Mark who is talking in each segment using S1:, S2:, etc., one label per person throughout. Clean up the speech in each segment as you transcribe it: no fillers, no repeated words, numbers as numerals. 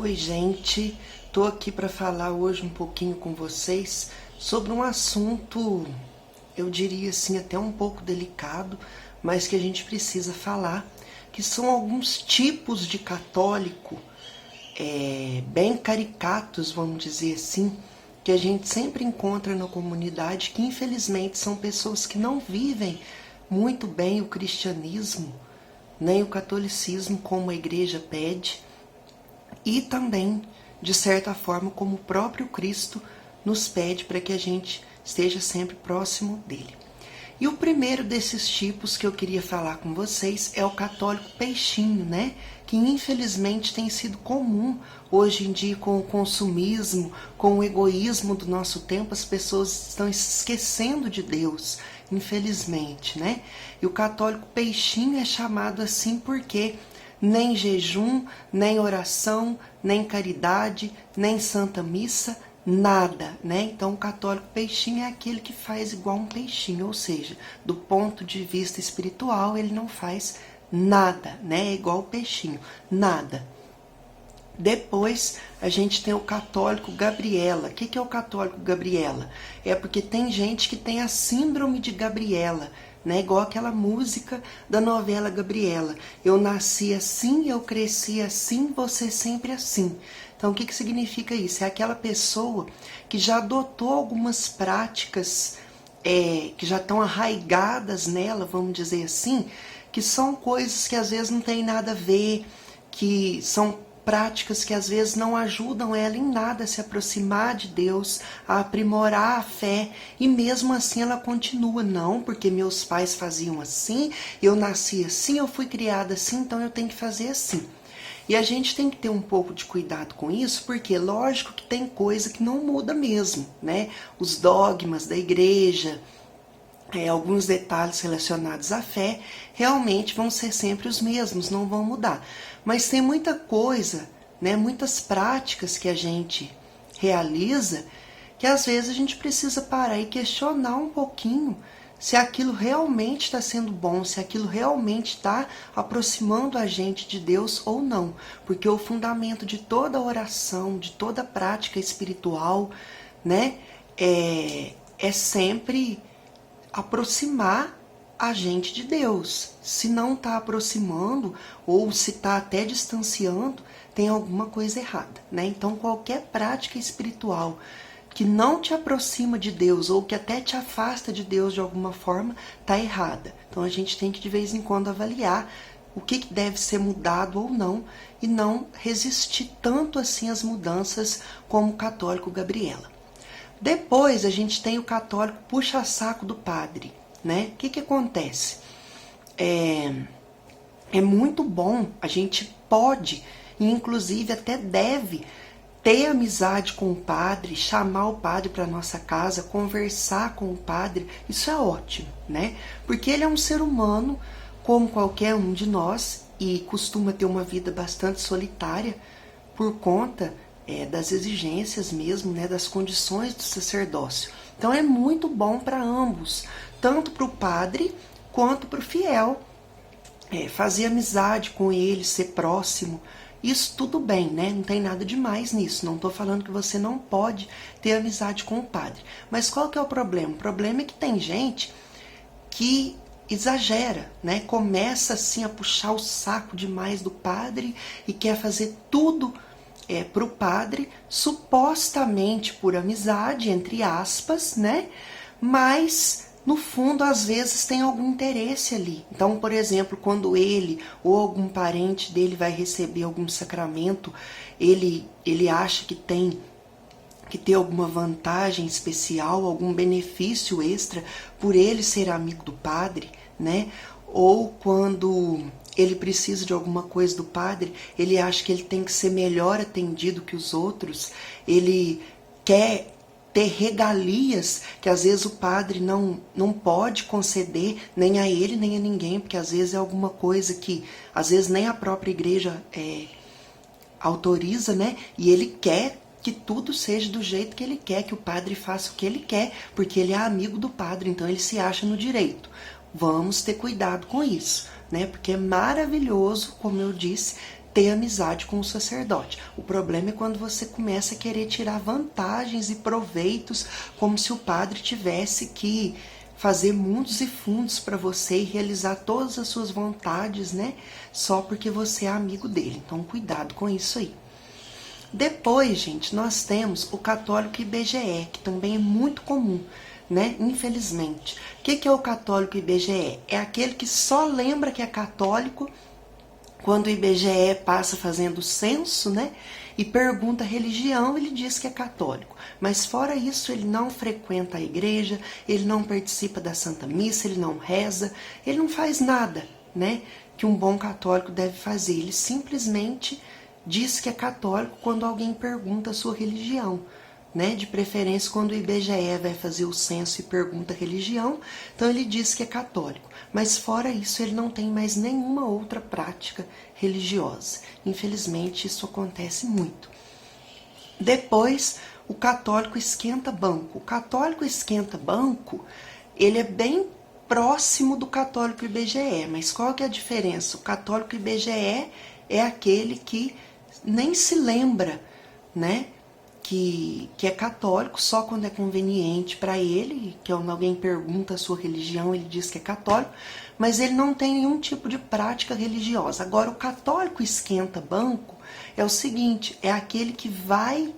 S1: Oi, gente. Tô aqui para falar hoje um pouquinho com vocês sobre um assunto, eu diria assim, até um pouco delicado, mas que a gente precisa falar, que são alguns tipos de católico, bem caricatos, vamos dizer assim, que a gente sempre encontra na comunidade, que infelizmente são pessoas que não vivem muito bem o cristianismo, nem o catolicismo como a igreja pede, e também, de certa forma, como o próprio Cristo nos pede para que a gente esteja sempre próximo dele. E o primeiro desses tipos que eu queria falar com vocês é o católico peixinho, né? Que infelizmente tem sido comum hoje em dia com o consumismo, com o egoísmo do nosso tempo, as pessoas estão esquecendo de Deus, infelizmente, né? E o católico peixinho é chamado assim porque nem jejum, nem oração, nem caridade, nem santa missa, nada, né? Então o católico peixinho é aquele que faz igual um peixinho, ou seja, do ponto de vista espiritual ele não faz nada, né? É igual o peixinho, nada. Depois a gente tem o católico Gabriela. O que é o católico Gabriela? É porque tem gente que tem a síndrome de Gabriela, né? Igual aquela música da novela Gabriela. Eu nasci assim, eu cresci assim, você sempre assim. Então o que significa isso? É aquela pessoa que já adotou algumas práticas que já estão arraigadas nela, vamos dizer assim, que são coisas que às vezes não tem nada a ver, que são práticas que às vezes não ajudam ela em nada a se aproximar de Deus, a aprimorar a fé, e mesmo assim ela continua, não, porque meus pais faziam assim, eu nasci assim, eu fui criada assim, então eu tenho que fazer assim. E a gente tem que ter um pouco de cuidado com isso, porque lógico que tem coisa que não muda mesmo, né? Os dogmas da igreja, alguns detalhes relacionados à fé realmente vão ser sempre os mesmos, não vão mudar. Mas tem muita coisa, né, muitas práticas que a gente realiza que às vezes a gente precisa parar e questionar um pouquinho se aquilo realmente está sendo bom, se aquilo realmente está aproximando a gente de Deus ou não. Porque o fundamento de toda oração, de toda prática espiritual, né, é sempre aproximar a gente de Deus. Se não está aproximando ou se está até distanciando, tem alguma coisa errada, né? Então qualquer prática espiritual que não te aproxima de Deus ou que até te afasta de Deus de alguma forma, está errada. Então a gente tem que de vez em quando avaliar o que deve ser mudado ou não, e não resistir tanto assim às mudanças como o católico Gabriela. Depois a gente tem o católico puxa-saco do padre, né? O que acontece? É muito bom, a gente pode, e inclusive até deve, ter amizade com o padre, chamar o padre para nossa casa, conversar com o padre, isso é ótimo, né? Porque ele é um ser humano como qualquer um de nós e costuma ter uma vida bastante solitária por conta das exigências mesmo, né, das condições do sacerdócio. Então é muito bom para ambos, tanto para o padre quanto para o fiel, fazer amizade com ele, ser próximo. Isso tudo bem, né? Não tem nada demais nisso. Não estou falando que você não pode ter amizade com o padre. Mas qual que é o problema? O problema é que tem gente que exagera, né? Começa assim a puxar o saco demais do padre e quer fazer tudo para o padre, supostamente por amizade, entre aspas, né? Mas no fundo, às vezes, tem algum interesse ali. Então, por exemplo, quando ele ou algum parente dele vai receber algum sacramento, ele acha que tem que ter alguma vantagem especial, algum benefício extra por ele ser amigo do padre, né? Ou quando ele precisa de alguma coisa do padre, ele acha que ele tem que ser melhor atendido que os outros, ele quer ter regalias que às vezes o padre não pode conceder nem a ele nem a ninguém, porque às vezes é alguma coisa que às vezes nem a própria igreja autoriza, né? E ele quer que tudo seja do jeito que ele quer, que o padre faça o que ele quer, porque ele é amigo do padre, então ele se acha no direito. Vamos ter cuidado com isso, né? Porque é maravilhoso, como eu disse, ter amizade com o sacerdote. O problema é quando você começa a querer tirar vantagens e proveitos, como se o padre tivesse que fazer mundos e fundos para você e realizar todas as suas vontades, né? Só porque você é amigo dele. Então, cuidado com isso aí. Depois, gente, nós temos o católico IBGE, que também é muito comum, né? Infelizmente. O que é o católico IBGE? É aquele que só lembra que é católico quando o IBGE passa fazendo o censo, né? E pergunta a religião, ele diz que é católico. Mas fora isso, ele não frequenta a igreja, ele não participa da Santa Missa, ele não reza, ele não faz nada, né? Que um bom católico deve fazer. Ele simplesmente diz que é católico quando alguém pergunta a sua religião, né? De preferência quando o IBGE vai fazer o censo e pergunta a religião, então ele diz que é católico. Mas fora isso, ele não tem mais nenhuma outra prática religiosa. Infelizmente, isso acontece muito. Depois, o católico esquenta banco. O católico esquenta banco, ele é bem próximo do católico IBGE, mas qual que é a diferença? O católico IBGE é aquele que nem se lembra, né? Que é católico só quando é conveniente para ele, que alguém pergunta a sua religião, ele diz que é católico, mas ele não tem nenhum tipo de prática religiosa. Agora, o católico esquenta banco é o seguinte, é aquele que vai,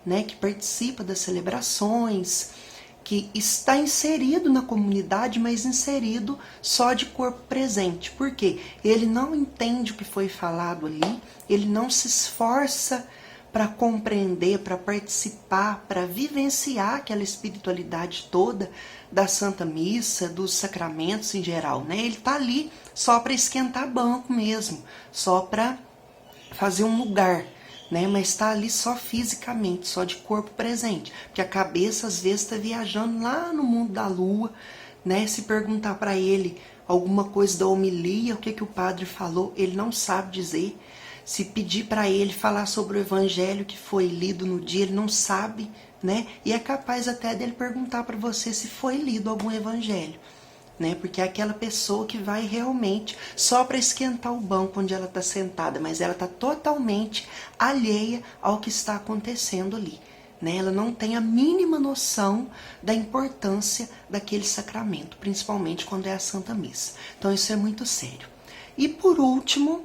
S1: né, que participa das celebrações, que está inserido na comunidade, mas inserido só de corpo presente. Por quê? Ele não entende o que foi falado ali, ele não se esforça para compreender, para participar, para vivenciar aquela espiritualidade toda da Santa Missa, dos sacramentos em geral, né? Ele tá ali só para esquentar banco mesmo, só para fazer um lugar, né? Mas está ali só fisicamente, só de corpo presente, porque a cabeça às vezes está viajando lá no mundo da lua, né? Se perguntar para ele alguma coisa da homilia, o que o padre falou, ele não sabe dizer. Se pedir para ele falar sobre o evangelho que foi lido no dia, ele não sabe, né? E é capaz até dele perguntar para você se foi lido algum evangelho, né? Porque é aquela pessoa que vai realmente só para esquentar o banco onde ela está sentada, mas ela está totalmente alheia ao que está acontecendo ali, né? Ela não tem a mínima noção da importância daquele sacramento, principalmente quando é a Santa Missa. Então isso é muito sério. E por último,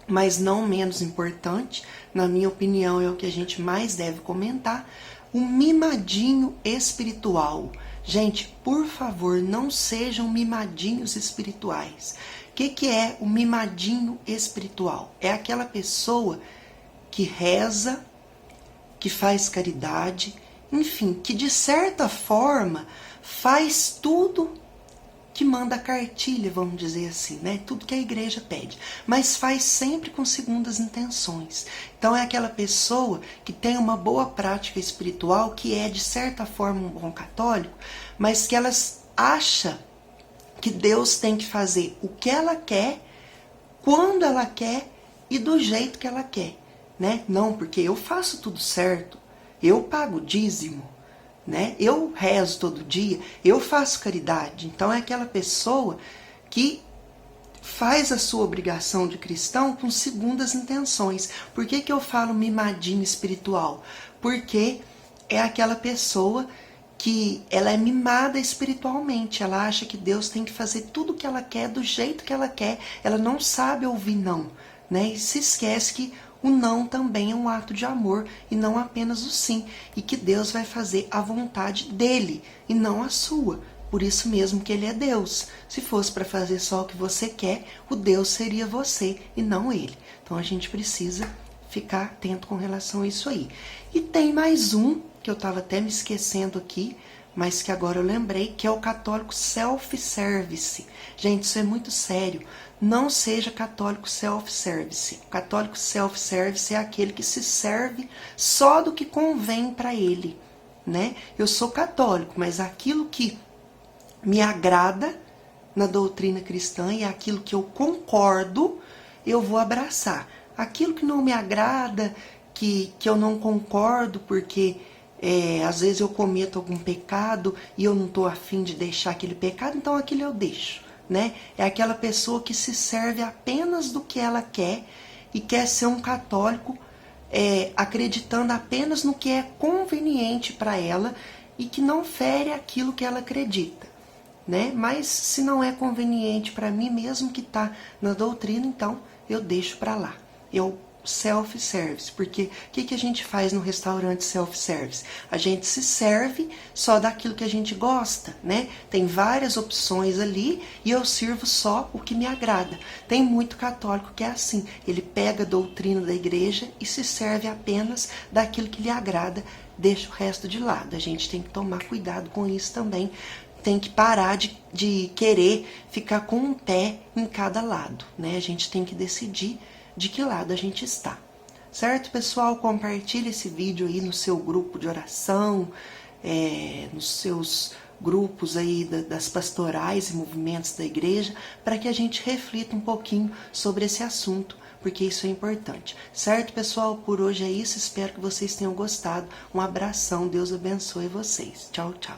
S1: mas não menos importante, na minha opinião é o que a gente mais deve comentar, o mimadinho espiritual. Gente, por favor, não sejam mimadinhos espirituais. O que é o mimadinho espiritual? É aquela pessoa que reza, que faz caridade, enfim, que de certa forma faz tudo que manda a cartilha, vamos dizer assim, né? Tudo que a igreja pede, mas faz sempre com segundas intenções. Então é aquela pessoa que tem uma boa prática espiritual, que é de certa forma um bom católico, mas que ela acha que Deus tem que fazer o que ela quer, quando ela quer e do jeito que ela quer, né? Não, porque eu faço tudo certo, eu pago dízimo, né? Eu rezo todo dia, eu faço caridade. Então é aquela pessoa que faz a sua obrigação de cristão com segundas intenções. Por que eu falo mimadinho espiritual? Porque é aquela pessoa que ela é mimada espiritualmente, ela acha que Deus tem que fazer tudo o que ela quer, do jeito que ela quer, ela não sabe ouvir não, né? E se esquece que o não também é um ato de amor e não apenas o sim, e que Deus vai fazer a vontade dele e não a sua. Por isso mesmo que ele é Deus. Se fosse para fazer só o que você quer, o Deus seria você e não ele. Então a gente precisa ficar atento com relação a isso aí. E tem mais um, que eu estava até me esquecendo aqui, mas que agora eu lembrei, que é o católico self-service. Gente, isso é muito sério. Não seja católico self-service. O católico self-service é aquele que se serve só do que convém para ele, né? Eu sou católico, mas aquilo que me agrada na doutrina cristã e aquilo que eu concordo, eu vou abraçar. Aquilo que não me agrada, que eu não concordo, porque às vezes eu cometo algum pecado e eu não estou afim de deixar aquele pecado, então aquilo eu deixo, né? É aquela pessoa que se serve apenas do que ela quer e quer ser um católico acreditando apenas no que é conveniente para ela e que não fere aquilo que ela acredita, né? Mas se não é conveniente para mim, mesmo que está na doutrina, então eu deixo para lá. Eu self-service, porque o que a gente faz no restaurante self-service? A gente se serve só daquilo que a gente gosta, né? Tem várias opções ali e eu sirvo só o que me agrada. Tem muito católico que é assim, ele pega a doutrina da igreja e se serve apenas daquilo que lhe agrada, deixa o resto de lado. A gente tem que tomar cuidado com isso também. Tem que parar de querer ficar com um pé em cada lado, né? A gente tem que decidir de que lado a gente está. Certo, pessoal? Compartilhe esse vídeo aí no seu grupo de oração, nos seus grupos aí das pastorais e movimentos da igreja, para que a gente reflita um pouquinho sobre esse assunto, porque isso é importante. Certo, pessoal? Por hoje é isso. Espero que vocês tenham gostado. Um abração. Deus abençoe vocês. Tchau, tchau.